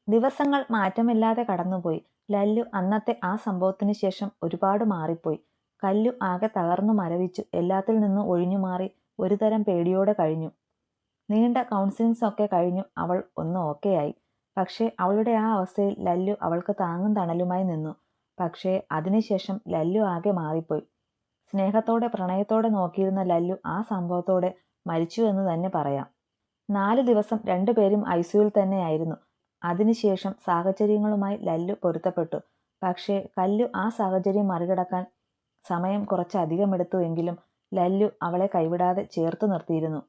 ദിവസങ്ങൾ മാറ്റമില്ലാതെ കടന്നുപോയി. ലല്ലു അന്നത്തെ ആ സംഭവത്തിനു ശേഷം ഒരുപാട് മാറിപ്പോയി. കല്ലു ആകെ തകർന്നു മരവിച്ചു. എല്ലാത്തിൽ നിന്നും ഒഴിഞ്ഞുമാറി ഒരുതരം പേടിയോടെ കഴിഞ്ഞു. നീണ്ട കൗൺസിലിംഗ്സ് ഒക്കെ കഴിഞ്ഞു അവൾ ഒന്ന് ഓക്കെയായി. പക്ഷേ അവളുടെ ആ അവസ്ഥയിൽ ലല്ലു അവൾക്ക് താങ്ങും തണലുമായി നിന്നു. പക്ഷേ അതിനുശേഷം ലല്ലു ആകെ മാറിപ്പോയി. സ്നേഹത്തോടെ പ്രണയത്തോടെ നോക്കിയിരുന്ന ലല്ലു ആ സംഭവത്തോടെ മരിച്ചു എന്ന് തന്നെ പറയാം. 4 ദിവസം രണ്ടുപേരും ഐസിയുവിൽ തന്നെയായിരുന്നു. അതിനുശേഷം സാഹചര്യങ്ങളുമായി ലല്ലു പൊരുത്തപ്പെട്ടു. പക്ഷേ കല്ലു ആ സാഹചര്യം മറികടക്കാൻ സമയം കുറച്ചധികമെടുത്തു എങ്കിലും ലല്ലു അവളെ കൈവിടാതെ ചേർത്തു നിർത്തിയിരുന്നു.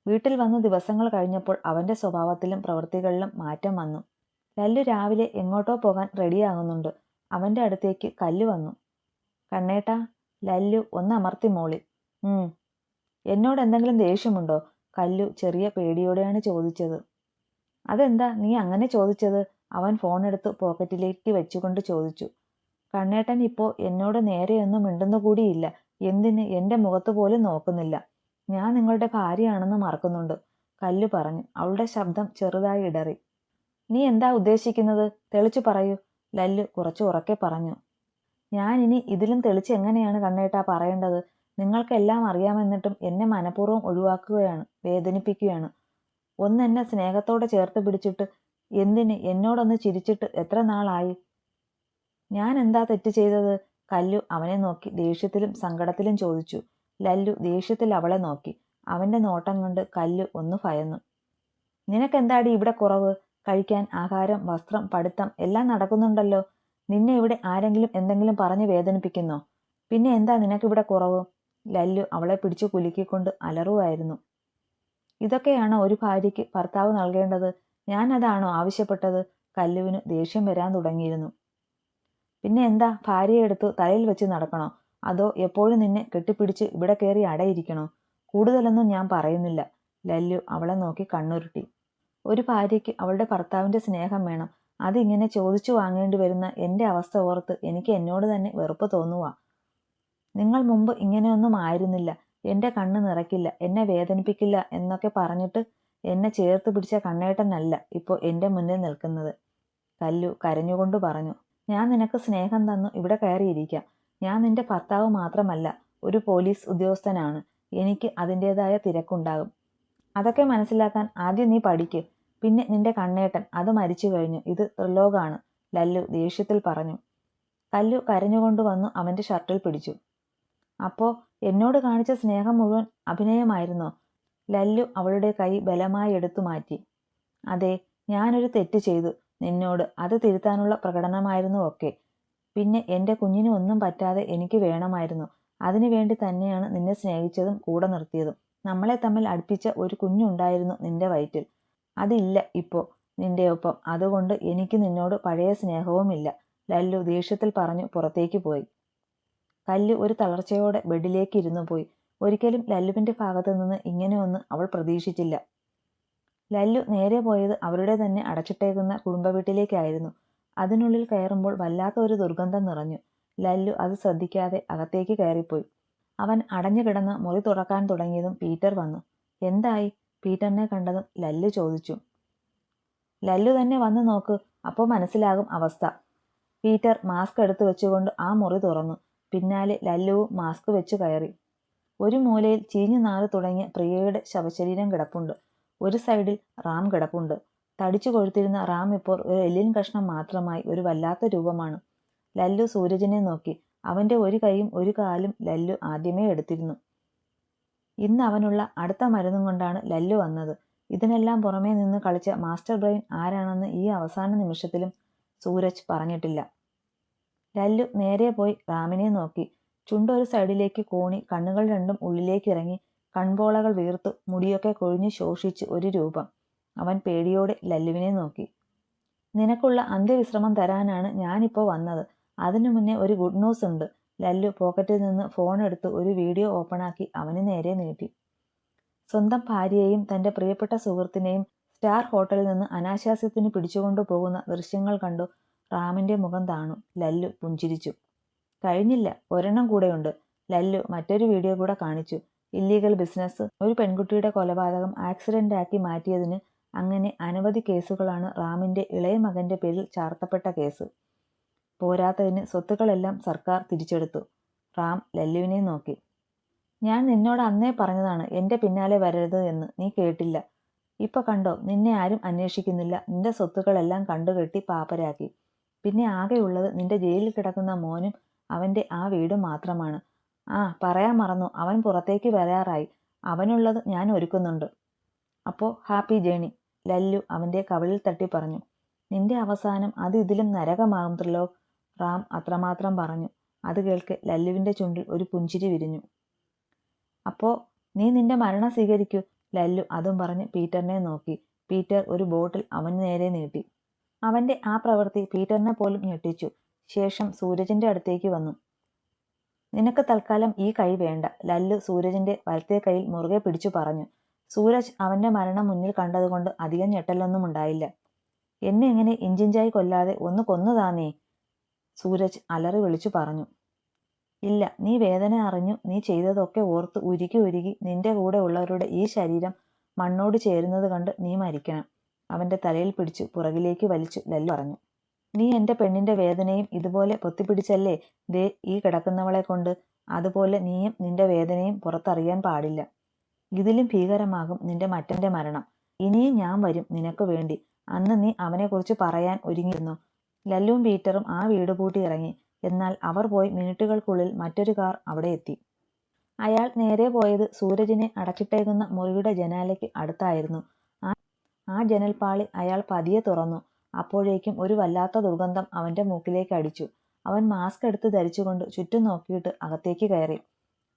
വീട്ടിൽ വന്ന് ദിവസങ്ങൾ കഴിഞ്ഞപ്പോൾ അവന്റെ സ്വഭാവത്തിലും പ്രവൃത്തികളിലും മാറ്റം വന്നു. ലല്ലു രാവിലെ എങ്ങോട്ടോ പോകാൻ റെഡിയാകുന്നുണ്ട്. അവന്റെ അടുത്തേക്ക് കല്ലു വന്നു. കണ്ണേട്ടാ. ലല്ലു ഒന്ന് അമർത്തി മോളി. എന്നോട് എന്തെങ്കിലും ദേഷ്യമുണ്ടോ? കല്ലു ചെറിയ പേടിയോടെയാണ് ചോദിച്ചത്. അതെന്താ നീ അങ്ങനെ ചോദിച്ചത്? അവൻ ഫോണെടുത്ത് പോക്കറ്റിലേക്ക് വെച്ചുകൊണ്ട് ചോദിച്ചു. കണ്ണേട്ടൻ ഇപ്പോ എന്നോട് നേരെയൊന്നും മിണ്ടുന്നുകൂടിയില്ല. എന്തിന് എന്റെ മുഖത്ത് പോലും നോക്കുന്നില്ല. ഞാൻ നിങ്ങളുടെ ഭാര്യയാണെന്ന് മറക്കുന്നുണ്ട്, കല്ലു പറഞ്ഞു. അവളുടെ ശബ്ദം ചെറുതായി ഇടറി. നീ എന്താ ഉദ്ദേശിക്കുന്നത്? തെളിച്ചു പറയൂ, ലല്ലു കുറച്ചു ഉറക്കെ പറഞ്ഞു. ഞാൻ ഇനി ഇതിലും തെളിച്ച് എങ്ങനെയാണ് കണ്ണേട്ടാ പറയേണ്ടത്? നിങ്ങൾക്കെല്ലാം അറിയാമെന്നിട്ടും എന്നെ മനഃപൂർവ്വം ഒഴിവാക്കുകയാണ്, വേദനിപ്പിക്കുകയാണ്. ഒന്നെന്നെ സ്നേഹത്തോടെ ചേർത്ത് പിടിച്ചിട്ട് എന്തിന് എന്നോടൊന്ന് ചിരിച്ചിട്ട് എത്ര നാളായി? ഞാൻ എന്താ തെറ്റ് ചെയ്തത്? കല്ലു അവനെ നോക്കി ദേഷ്യത്തിലും സങ്കടത്തിലും ചോദിച്ചു. ലല്ലു ദേഷ്യത്തിൽ അവളെ നോക്കി. അവന്റെ നോട്ടം കൊണ്ട് കല്ലു ഒന്ന് ഭയന്നു. നിനക്കെന്താടി ഇവിടെ കുറവ്? കഴിക്കാൻ ആഹാരം, വസ്ത്രം, പഠിത്തം എല്ലാം നടക്കുന്നുണ്ടല്ലോ. നിന്നെ ഇവിടെ ആരെങ്കിലും എന്തെങ്കിലും പറഞ്ഞ് വേദനിപ്പിക്കുന്നോ? പിന്നെ എന്താ നിനക്കിവിടെ കുറവ്? ലല്ലു അവളെ പിടിച്ചു കുലുക്കിക്കൊണ്ട് അലറുവായിരുന്നു. ഇതൊക്കെയാണോ ഒരു ഭാര്യയ്ക്ക് ഭർത്താവ് നൽകേണ്ടത്? ഞാൻ അതാണോ ആവശ്യപ്പെട്ടത്? കല്ലുവിന് ദേഷ്യം വരാൻ തുടങ്ങിയിരുന്നു. പിന്നെ എന്താ, ഭാര്യയെ എടുത്ത് തലയിൽ വെച്ച് നടക്കണോ? അതോ എപ്പോഴും നിന്നെ കെട്ടിപ്പിടിച്ച് ഇവിടെ കയറി അടയിരിക്കണോ? കൂടുതലൊന്നും ഞാൻ പറയുന്നില്ല. ലല്ലു അവളെ നോക്കി കണ്ണുരുട്ടി. ഒരു ഭാര്യയ്ക്ക് അവളുടെ ഭർത്താവിന്റെ സ്നേഹം വേണം. അതിങ്ങനെ ചോദിച്ചു വാങ്ങേണ്ടി വരുന്ന എന്റെ അവസ്ഥ ഓർത്ത് എനിക്ക് എന്നോട് തന്നെ വെറുപ്പ് തോന്നുവാ. നിങ്ങൾ മുമ്പ് ഇങ്ങനെയൊന്നും ആയിരുന്നില്ല. എന്റെ കണ്ണ് നിറയ്ക്കില്ല, എന്നെ വേദനിപ്പിക്കില്ല എന്നൊക്കെ പറഞ്ഞിട്ട് എന്നെ ചേർത്ത് പിടിച്ച കണ്ണേട്ടനല്ല ഇപ്പോൾ എന്റെ മുന്നിൽ നിൽക്കുന്നത്, കല്ലു കരഞ്ഞുകൊണ്ട് പറഞ്ഞു. ഞാൻ നിനക്ക് സ്നേഹം തന്നു ഇവിടെ കയറിയിരിക്കാം. ഞാൻ നിന്റെ ഭർത്താവ് മാത്രമല്ല, ഒരു പോലീസ് ഉദ്യോഗസ്ഥനാണ്. എനിക്ക് അതിൻ്റെതായ തിരക്കുണ്ടാകും. അതൊക്കെ മനസ്സിലാക്കാൻ ആദ്യം നീ പഠിക്ക്. പിന്നെ നിന്റെ കണ്ണേട്ടൻ, അത് മരിച്ചു കഴിഞ്ഞു. ഇത് ത്രിലോകാണ്, ലല്ലു ദേഷ്യത്തിൽ പറഞ്ഞു. കല്ലു കരഞ്ഞുകൊണ്ട് വന്നു അവന്റെ ഷർട്ടിൽ പിടിച്ചു. അപ്പോ എന്നോട് കാണിച്ച സ്നേഹം മുഴുവൻ അഭിനയമായിരുന്നോ? ലല്ലു അവളുടെ കൈ ബലമായി എടുത്തു മാറ്റി. അതെ, ഞാനൊരു തെറ്റ് ചെയ്തു നിന്നോട്. അത് തിരുത്താനുള്ള പ്രകടനമായിരുന്നു ഒക്കെ. പിന്നെ എന്റെ കുഞ്ഞിന് ഒന്നും പറ്റാതെ എനിക്ക് വേണമായിരുന്നു. അതിനുവേണ്ടി തന്നെയാണ് നിന്നെ സ്നേഹിച്ചതും കൂടെ നിർത്തിയതും. നമ്മളെ തമ്മിൽ അടുപ്പിച്ച ഒരു കുഞ്ഞുണ്ടായിരുന്നു നിന്റെ വയറ്റിൽ. അതില്ല ഇപ്പോ നിന്റെ ഒപ്പം. അതുകൊണ്ട് എനിക്ക് നിന്നോട് പഴയ സ്നേഹവുമില്ല, ലല്ലു ദേഷ്യത്തിൽ പറഞ്ഞു പുറത്തേക്ക് പോയി. കല്ലു ഒരു തളർച്ചയോടെ ബെഡിലേക്ക് ഇരുന്നു പോയി. ഒരിക്കലും ലല്ലുവിന്റെ ഭാഗത്തു നിന്ന് ഇങ്ങനെയൊന്ന് അവൾ പ്രതീക്ഷിച്ചില്ല. ലല്ലു നേരെ പോയത് അവരുടെ തന്നെ അടച്ചിട്ടേക്കുന്ന കുടുംബ വീട്ടിലേക്കായിരുന്നു. അതിനുള്ളിൽ കയറുമ്പോൾ വല്ലാത്ത ഒരു ദുർഗന്ധം നിറഞ്ഞു. ലല്ലു അത് ശ്രദ്ധിക്കാതെ അകത്തേക്ക് കയറിപ്പോയി. അവൻ അടഞ്ഞു കിടന്ന് മുറി തുറക്കാൻ തുടങ്ങിയതും പീറ്റർ വന്നു. എന്തായി? പീറ്ററിനെ കണ്ടതും ലല്ലു ചോദിച്ചു. ലല്ലു തന്നെ വന്നു നോക്ക്, അപ്പോൾ മനസ്സിലാകും അവസ്ഥ. പീറ്റർ മാസ്ക് എടുത്തു വെച്ചുകൊണ്ട് ആ മുറി തുറന്നു. പിന്നാലെ ലല്ലുവും മാസ്ക് വെച്ചു കയറി. ഒരു മൂലയിൽ ചീഞ്ഞു നാറ് തുടങ്ങിയ പ്രിയയുടെ ശവശരീരം കിടപ്പുണ്ട്. ഒരു സൈഡിൽ റാം കിടപ്പുണ്ട്. തടിച്ചു കൊഴുത്തിരുന്ന റാം ഇപ്പോൾ ഒരു എല്ലിൻ കഷ്ണം മാത്രമായി ഒരു വല്ലാത്ത രൂപമാണ്. ലല്ലു സൂരജിനെ നോക്കി. അവന്റെ ഒരു കൈയും ഒരു കാലും ലല്ലു ആദ്യമേ എടുത്തിരുന്നു. ഇന്ന് അവനുള്ള അടുത്ത മരുന്നും കൊണ്ടാണ് ലല്ലു വന്നത്. ഇതിനെല്ലാം പുറമേ നിന്ന് കളിച്ച മാസ്റ്റർ ബ്രെയിൻ ആരാണെന്ന് ഈ അവസാന നിമിഷത്തിലും സൂരജ് പറഞ്ഞിട്ടില്ല. ലല്ലു നേരെ പോയി റാമിനെ നോക്കി. ചുണ്ടൊരു സൈഡിലേക്ക് കോണി, കണ്ണുകൾ രണ്ടും ഉള്ളിലേക്ക് ഇറങ്ങി, കൺപോളകൾ വീർത്തു, മുടിയൊക്കെ കൊഴിഞ്ഞു ശോഷിച്ച് ഒരു രൂപം. അവൻ പേടിയോടെ ലല്ലുവിനെ നോക്കി. നിനക്കുള്ള അന്ത്യവിശ്രമം തരാനാണ് ഞാനിപ്പോൾ വന്നത്. അതിനു മുന്നേ ഒരു ഗുഡ് ന്യൂസ് ഉണ്ട്. ലല്ലു പോക്കറ്റിൽ നിന്ന് ഫോൺ എടുത്ത് ഒരു വീഡിയോ ഓപ്പണാക്കി അവന് നേരെ നീട്ടി. സ്വന്തം ഭാര്യയെയും തന്റെ പ്രിയപ്പെട്ട സുഹൃത്തിനെയും സ്റ്റാർ ഹോട്ടലിൽ നിന്ന് അനാശാസ്യത്തിന് പിടിച്ചുകൊണ്ടു പോകുന്ന ദൃശ്യങ്ങൾ കണ്ടു റാമിന്റെ മുഖം താണു. ലല്ലു പുഞ്ചിരിച്ചു. കഴിഞ്ഞില്ല, ഒരെണ്ണം കൂടെയുണ്ട്. ലല്ലു മറ്റൊരു വീഡിയോ കൂടെ കാണിച്ചു. ഇല്ലീഗൽ ബിസിനസ്, ഒരു പെൺകുട്ടിയുടെ കൊലപാതകം ആക്സിഡന്റ് ആക്കി മാറ്റിയതിന് അങ്ങനെ അനവധി കേസുകളാണ് റാമിന്റെ ഇളയ മകന്റെ പേരിൽ ചാർത്തപ്പെട്ട കേസ്. പോരാത്തതിന് സ്വത്തുക്കളെല്ലാം സർക്കാർ തിരിച്ചെടുത്തു. റാം ലല്ലുവിനെ നോക്കി. ഞാൻ നിന്നോട് അന്നേ പറഞ്ഞതാണ് എന്റെ പിന്നാലെ വരരുത് എന്ന്. നീ കേട്ടില്ല. ഇപ്പൊ കണ്ടോ, നിന്നെ ആരും അന്വേഷിക്കുന്നില്ല. നിന്റെ സ്വത്തുക്കളെല്ലാം കണ്ടുകെട്ടി പാപ്പരാക്കി. പിന്നെ ആകെയുള്ളത് നിന്റെ ജയിലിൽ കിടക്കുന്ന മോനും അവന്റെ ആ വീടും മാത്രമാണ്. ആ, പറയാൻ മറന്നു, അവൻ പുറത്തേക്ക് വരാറായി. അവനുള്ളത് ഞാൻ ഒരുക്കുന്നുണ്ട്. അപ്പോ ഹാപ്പി ജേണി, ലല്ലു അവന്റെ കവിളിൽ തട്ടി പറഞ്ഞു. നിന്റെ അവസാനം അത് ഇതിലും നരകമാകും ത്രിലോക്, റാം അത്രമാത്രം പറഞ്ഞു. അത് കേൾക്കെ ലല്ലുവിന്റെ ചുണ്ടിൽ ഒരു പുഞ്ചിരി വിരിഞ്ഞു. അപ്പോ നീ നിന്റെ മരണം സ്വീകരിക്കൂ, ലല്ലു അതും പറഞ്ഞ് പീറ്ററിനെ നോക്കി. പീറ്റർ ഒരു ബോട്ടിൽ അവന് നേരെ നീട്ടി. അവന്റെ ആ പ്രവൃത്തി പീറ്ററിനെ പോലും ഞെട്ടിച്ചു. ശേഷം സൂരജിന്റെ അടുത്തേക്ക് വന്നു. നിനക്ക് തൽക്കാലം ഈ കൈ വേണ്ട, ലല്ലു സൂരജിന്റെ വലത്തെ കൈയിൽ മുറുകെ പിടിച്ചു പറഞ്ഞു. സൂരജ് അവന്റെ മരണം മുന്നിൽ കണ്ടതുകൊണ്ട് അധികം ഞെട്ടലൊന്നും ഉണ്ടായില്ല. എന്നെ എങ്ങനെ ഇഞ്ചിഞ്ചായി കൊല്ലാതെ ഒന്ന് കൊന്നുതാന്നേ, സൂരജ് അലറി വിളിച്ചു പറഞ്ഞു. ഇല്ല, നീ വേദന അറിഞ്ഞു. നീ ചെയ്തതൊക്കെ ഓർത്ത് ഉരുകി ഉരുകി നിന്റെ കൂടെ ഉള്ളവരുടെ ഈ ശരീരം മണ്ണോട് ചേരുന്നത് കണ്ട് നീ മരിക്കണം, അവന്റെ തലയിൽ പിടിച്ചു പുറകിലേക്ക് വലിച്ചു ലല്ലു പറഞ്ഞു. നീ എന്റെ പെണ്ണിന്റെ വേദനയും ഇതുപോലെ പൊത്തിപ്പിടിച്ചല്ലേ ദേ ഈ കിടക്കുന്നവളെ കൊണ്ട്. അതുപോലെ നീയും നിന്റെ വേദനയും പുറത്തറിയാൻ പാടില്ല. ഇതിലും ഭീകരമാകും നിന്റെ മറ്റന്റെ മരണം. ഇനിയും ഞാൻ വരും നിനക്ക് വേണ്ടി. അന്ന് നീ അവനെക്കുറിച്ച് പറയാൻ ഒരുങ്ങിയിരുന്നു. ലല്ലുവും പീറ്ററും ആ വീട് പൂട്ടി ഇറങ്ങി. എന്നാൽ അവർ പോയി മിനിറ്റുകൾക്കുള്ളിൽ മറ്റൊരു കാർ അവിടെ എത്തി. അയാൾ നേരെ പോയത് സൂരജിനെ അടച്ചിട്ടേക്കുന്ന മുറിയുടെ ജനാലയ്ക്ക് അടുത്തായിരുന്നു. ആ ജനൽപ്പാളി അയാൾ പതിയെ തുറന്നു. അപ്പോഴേക്കും ഒരു വല്ലാത്ത ദുർഗന്ധം അവന്റെ മൂക്കിലേക്ക് അടിച്ചു. അവൻ മാസ്ക് എടുത്ത് ധരിച്ചുകൊണ്ട് ചുറ്റും നോക്കിയിട്ട് അകത്തേക്ക് കയറി.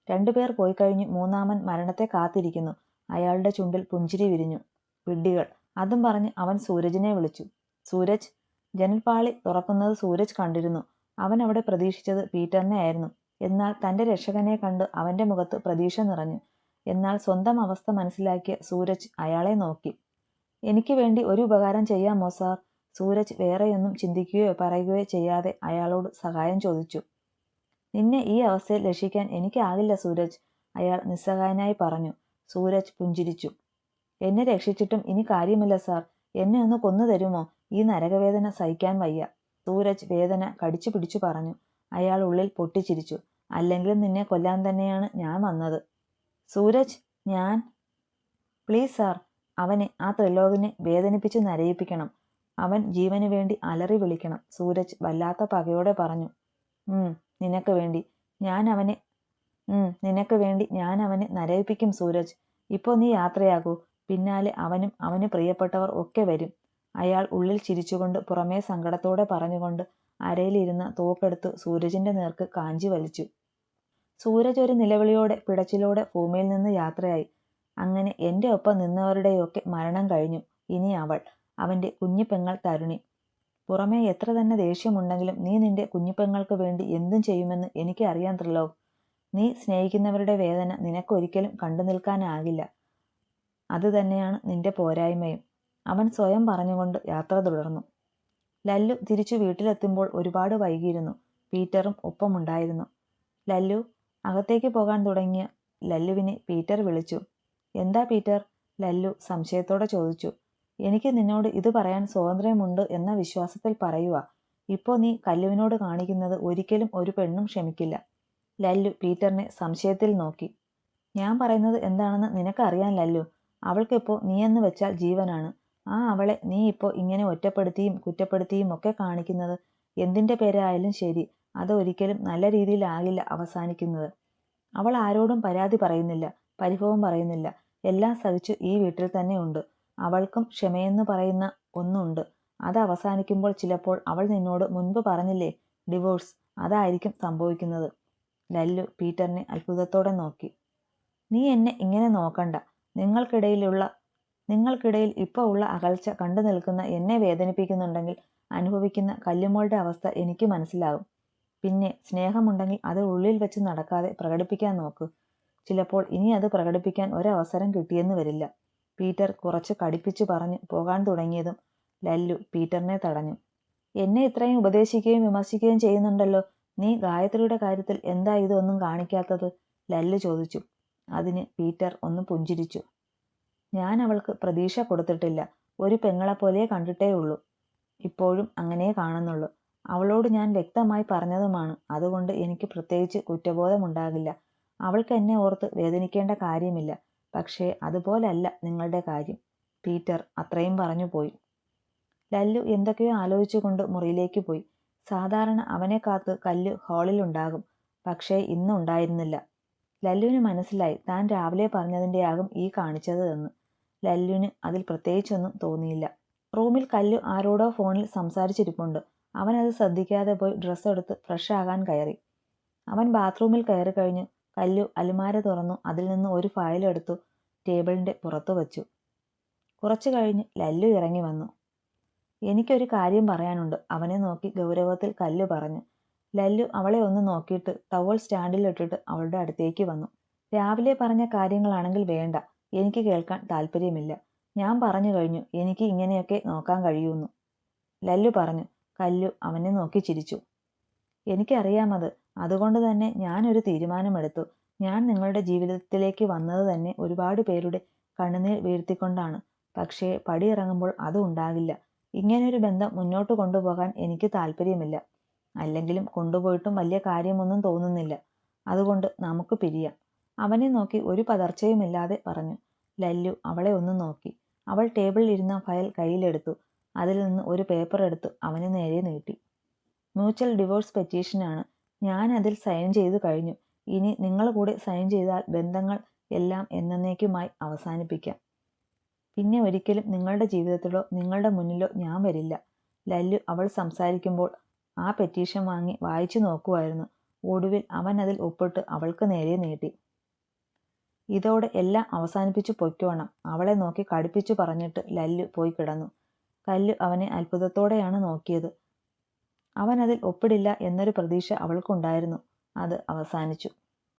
രണ്ടുപേർ പോയി കഴിഞ്ഞു. മൂന്നാമൻ മരണത്തെ കാത്തിരിക്കുന്നു. അയാളുടെ ചുണ്ടിൽ പുഞ്ചിരി വിരിഞ്ഞു. വിഡ്ഢികൾ, അതും പറഞ്ഞ് അവൻ സൂരജിനെ വിളിച്ചു. സൂരജ്. ജനൽപ്പാളി തുറക്കുന്നത് സൂരജ് കണ്ടിരുന്നു. അവൻ അവിടെ പ്രതീക്ഷിച്ചത് പീറ്ററിനെ ആയിരുന്നു. എന്നാൽ തന്റെ രക്ഷകനെ കണ്ട് അവന്റെ മുഖത്ത് പ്രതീക്ഷ നിറഞ്ഞു. എന്നാൽ സ്വന്തം അവസ്ഥ മനസ്സിലാക്കിയ സൂരജ് അയാളെ നോക്കി. എനിക്ക് വേണ്ടി ഒരു ഉപകാരം ചെയ്യാമോ സാർ? സൂരജ് വേറെയൊന്നും ചിന്തിക്കുകയോ പറയുകയോ ചെയ്യാതെ അയാളോട് സഹായം ചോദിച്ചു. നിന്നെ ഈ അവസ്ഥയിൽ രക്ഷിക്കാൻ എനിക്കാകില്ല സൂരജ്, അയാൾ നിസ്സഹായനായി പറഞ്ഞു. സൂരജ് പുഞ്ചിരിച്ചു. എന്നെ രക്ഷിച്ചിട്ടും ഇനി കാര്യമില്ല സാർ. എന്നെ ഒന്ന് കൊന്നു തരുമോ? ഈ നരകവേദന സഹിക്കാൻ വയ്യ, സൂരജ് വേദന കടിച്ചു പിടിച്ചു പറഞ്ഞു. അയാൾ ഉള്ളിൽ പൊട്ടിച്ചിരിച്ചു. അല്ലെങ്കിലും നിന്നെ കൊല്ലാൻ തന്നെയാണ് ഞാൻ വന്നത്. സൂരജ്, ഞാൻ പ്ലീസ് സാർ, അവനെ, ആ ത്രിലോകിനെ വേദനിപ്പിച്ച് നരയിപ്പിക്കണം. അവൻ ജീവന് വേണ്ടി അലറി വിളിക്കണം, സൂരജ് വല്ലാത്ത പകയോടെ പറഞ്ഞു. നിനക്ക് വേണ്ടി ഞാൻ അവനെ നരയിപ്പിക്കും സൂരജ്. ഇപ്പോൾ നീ യാത്രയാകൂ. പിന്നാലെ അവനും അവന് പ്രിയപ്പെട്ടവർ ഒക്കെ വരും. അയാൾ ഉള്ളിൽ ചിരിച്ചുകൊണ്ട് പുറമേ സങ്കടത്തോടെ പറഞ്ഞുകൊണ്ട് അരയിലിരുന്ന തോക്കെടുത്ത് സൂരജിന്റെ നേർക്ക് കാഞ്ചി വലിച്ചു. സൂരജ് ഒരു നിലവിളിയോടെ പിടച്ചിലോടെ ഭൂമിയിൽ നിന്ന് യാത്രയായി. അങ്ങനെ എന്റെ ഒപ്പം നിന്നവരുടെയൊക്കെ മരണം കഴിഞ്ഞു. ഇനി അവൾ, അവന്റെ കുഞ്ഞിപ്പെങ്ങൾ തരുണി. പുറമേ എത്ര തന്നെ ദേഷ്യമുണ്ടെങ്കിലും നീ നിന്റെ കുഞ്ഞിപ്പെങ്ങൾക്ക് വേണ്ടി എന്തും ചെയ്യുമെന്ന് എനിക്ക് അറിയാൻ ത്രിലോക്. നീ സ്നേഹിക്കുന്നവരുടെ വേദന നിനക്കൊരിക്കലും കണ്ടു നിൽക്കാനാകില്ല. അത് തന്നെയാണ് നിന്റെ പോരായ്മയും, അവൻ സ്വയം പറഞ്ഞുകൊണ്ട് യാത്ര തുടർന്നു. ലല്ലു തിരിച്ചു വീട്ടിലെത്തുമ്പോൾ ഒരുപാട് വൈകിയിരുന്നു. പീറ്ററും ഒപ്പമുണ്ടായിരുന്നു. ലല്ലു. അകത്തേക്ക് പോകാൻ തുടങ്ങിയ ലല്ലുവിനെ പീറ്റർ വിളിച്ചു. എന്താ പീറ്റർ? ലല്ലു സംശയത്തോടെ ചോദിച്ചു. എനിക്ക് നിന്നോട് ഇത് പറയാൻ സ്വാതന്ത്ര്യമുണ്ട് എന്ന വിശ്വാസത്തിൽ പറയുക. ഇപ്പോൾ നീ കല്ലുവിനോട് കാണിക്കുന്നത് ഒരിക്കലും ഒരു പെണ്ണും ക്ഷമിക്കില്ല. ലല്ലു പീറ്ററിനെ സംശയത്തിൽ നോക്കി. ഞാൻ പറയുന്നത് എന്താണെന്ന് നിനക്കറിയാൻ ലല്ലു. അവൾക്കിപ്പോൾ നീയെന്ന് വെച്ചാൽ ജീവനാണ്. ആ അവളെ നീ ഇപ്പോൾ ഇങ്ങനെ ഒറ്റപ്പെടുത്തിയും കുറ്റപ്പെടുത്തിയും ഒക്കെ കാണിക്കുന്നത് എന്തിൻ്റെ പേരായാലും ശരി, അത് ഒരിക്കലും നല്ല രീതിയിലാകില്ല അവസാനിക്കുന്നത്. അവൾ ആരോടും പരാതി പറയുന്നില്ല, പരിഭവം പറയുന്നില്ല. എല്ലാം സഹിച്ചു ഈ വീട്ടിൽ തന്നെ ഉണ്ട്. അവൾക്കും ക്ഷമയെന്ന് പറയുന്ന ഒന്നുണ്ട്. അത് അവസാനിക്കുമ്പോൾ ചിലപ്പോൾ അവൾ നിന്നോട് മുൻപ് പറഞ്ഞില്ലേ, ഡിവോഴ്സ്, അതായിരിക്കും സംഭവിക്കുന്നത്. ലല്ലു പീറ്ററിനെ അത്ഭുതത്തോടെ നോക്കി. നീ എന്നെ ഇങ്ങനെ നോക്കണ്ട. നിങ്ങൾക്കിടയിൽ ഇപ്പോൾ ഉള്ള അകൽച്ച കണ്ടു നിൽക്കുന്ന എന്നെ വേദനിപ്പിക്കുന്നുണ്ടെങ്കിൽ അനുഭവിക്കുന്ന കല്ലുമോളുടെ അവസ്ഥ എനിക്ക് മനസ്സിലാകും. പിന്നെ സ്നേഹമുണ്ടെങ്കിൽ അത് ഉള്ളിൽ വെച്ച് നടക്കാതെ പ്രകടിപ്പിക്കാൻ നോക്കൂ. ചിലപ്പോൾ ഇനി അത് പ്രകടിപ്പിക്കാൻ ഒരവസരം കിട്ടിയെന്ന് വരില്ല. പീറ്റർ കുറച്ച് കടിപ്പിച്ചു പറഞ്ഞു പോകാൻ തുടങ്ങിയതും ലല്ലു പീറ്ററിനെ തടഞ്ഞു. എന്നെ ഇത്രയും ഉപദേശിക്കുകയും വിമർശിക്കുകയും ചെയ്യുന്നുണ്ടല്ലോ, നീ ഗായത്രിയുടെ കാര്യത്തിൽ എന്താ ഇതൊന്നും കാണിക്കാത്തത്? ലല്ലു ചോദിച്ചു. അതിന് പീറ്റർ ഒന്ന് പുഞ്ചിരിച്ചു. ഞാൻ അവൾക്ക് പ്രതീക്ഷ കൊടുത്തിട്ടില്ല. ഒരു പെങ്ങളെപ്പോലെ കണ്ടിട്ടേ ഉള്ളൂ. ഇപ്പോഴും അങ്ങനെ കാണുന്നുള്ളൂ. അവളോട് ഞാൻ വ്യക്തമായി പറഞ്ഞതുമാണ്. അതുകൊണ്ട് എനിക്ക് പ്രത്യേകിച്ച് കുറ്റബോധമുണ്ടാകില്ല. അവൾക്ക് എന്നെ ഓർത്ത് വേദനിക്കേണ്ട കാര്യമില്ല. പക്ഷേ അതുപോലല്ല നിങ്ങളുടെ കാര്യം. പീറ്റർ അത്രയും പറഞ്ഞു പോയി. ലല്ലു എന്തൊക്കെയോ ആലോചിച്ചുകൊണ്ട് മുറിയിലേക്ക് പോയി. സാധാരണ അവനെ കാത്ത് കല്ലു ഹാളിലുണ്ടാകും. പക്ഷേ ഇന്ന് ഉണ്ടായിരുന്നില്ല. ലല്ലുവിന് മനസ്സിലായി താൻ രാവിലെ പറഞ്ഞതിൻ്റെയാകും ഈ കാണിച്ചത് എന്ന്. ലല്ലുവിന് അതിൽ പ്രത്യേകിച്ചൊന്നും തോന്നിയില്ല. റൂമിൽ കല്ലു ആരോടോ ഫോണിൽ സംസാരിച്ചിരിപ്പുണ്ട്. അവനത് ശ്രദ്ധിക്കാതെ പോയി ഡ്രസ്സ് എടുത്ത് ഫ്രഷ് ആകാൻ കയറി. അവൻ ബാത്റൂമിൽ കയറി കഴിഞ്ഞു കല്ലു അലുമാര തുറന്നു അതിൽ നിന്ന് ഒരു ഫയൽ എടുത്തു ടേബിളിൻ്റെ പുറത്തു വച്ചു. കുറച്ചു കഴിഞ്ഞ് ലല്ലു ഇറങ്ങി വന്നു. എനിക്കൊരു കാര്യം പറയാനുണ്ട്, അവനെ നോക്കി ഗൗരവത്തിൽ കല്ലു പറഞ്ഞു. ലല്ലു അവളെ ഒന്ന് നോക്കിയിട്ട് ടവൽ സ്റ്റാൻഡിലിട്ടിട്ട് അവളുടെ അടുത്തേക്ക് വന്നു. രാവിലെ പറഞ്ഞ കാര്യങ്ങളാണെങ്കിൽ വേണ്ട, എനിക്ക് കേൾക്കാൻ താല്പര്യമില്ല. ഞാൻ പറഞ്ഞു കഴിഞ്ഞു എനിക്ക് ഇങ്ങനെയൊക്കെ നോക്കാൻ കഴിയൂന്നു ലല്ലു പറഞ്ഞു. കല്ലു അവനെ നോക്കി ചിരിച്ചു. എനിക്കറിയാമത്. അതുകൊണ്ട് തന്നെ ഞാനൊരു തീരുമാനമെടുത്തു. ഞാൻ നിങ്ങളുടെ ജീവിതത്തിലേക്ക് വന്നത് തന്നെ ഒരുപാട് പേരുടെ കണ്ണുനീർ വീഴ്ത്തിക്കൊണ്ടാണ്. പക്ഷേ പടിയിറങ്ങുമ്പോൾ അതും ഉണ്ടാകില്ല. ഇങ്ങനെയൊരു ബന്ധം മുന്നോട്ട് കൊണ്ടുപോകാൻ എനിക്ക് താല്പര്യമില്ല. അല്ലെങ്കിലും കൊണ്ടുപോയിട്ടും വലിയ കാര്യമൊന്നും തോന്നുന്നില്ല. അതുകൊണ്ട് നമുക്ക് പിരിയാം. അവനെ നോക്കി ഒരു പതർച്ചയുമില്ലാതെ പറഞ്ഞു. ലല്ലു അവളെ ഒന്ന് നോക്കി. അവൾ ടേബിളിൽ ഇരുന്ന ഫയൽ കയ്യിലെടുത്തു. അതിൽ നിന്ന് ഒരു പേപ്പർ എടുത്ത് അവന് നേരെ നീട്ടി. മ്യൂച്വൽ ഡിവോഴ്സ് പെറ്റീഷനാണ്. ഞാൻ അതിൽ സൈൻ ചെയ്തു കഴിഞ്ഞു. ഇനി നിങ്ങൾ കൂടെ സൈൻ ചെയ്താൽ ബന്ധങ്ങൾ എല്ലാം എന്നേക്കുമായി അവസാനിപ്പിക്കാം. പിന്നെ ഒരിക്കലും നിങ്ങളുടെ ജീവിതത്തിലോ നിങ്ങളുടെ മുന്നിലോ ഞാൻ വരില്ല. ലല്ലു അവൾ സംസാരിക്കുമ്പോൾ ആ പെറ്റീഷൻ വാങ്ങി വായിച്ചു നോക്കുമായിരുന്നു. ഒടുവിൽ അവൻ അതിൽ ഒപ്പിട്ട് അവൾക്ക് നേരെ നീട്ടി. ഇതോടെ എല്ലാം അവസാനിപ്പിച്ചു പൊയ്ക്കോണം, അവളെ നോക്കി കടുപ്പിച്ചു പറഞ്ഞിട്ട് ലല്ലു പോയി കിടന്നു. കല്ലു അവനെ അത്ഭുതത്തോടെയാണ് നോക്കിയത്. അവൻ അതിൽ ഒപ്പിടില്ല എന്നൊരു പ്രതീക്ഷ അവൾക്കുണ്ടായിരുന്നു. അത് അവസാനിച്ചു.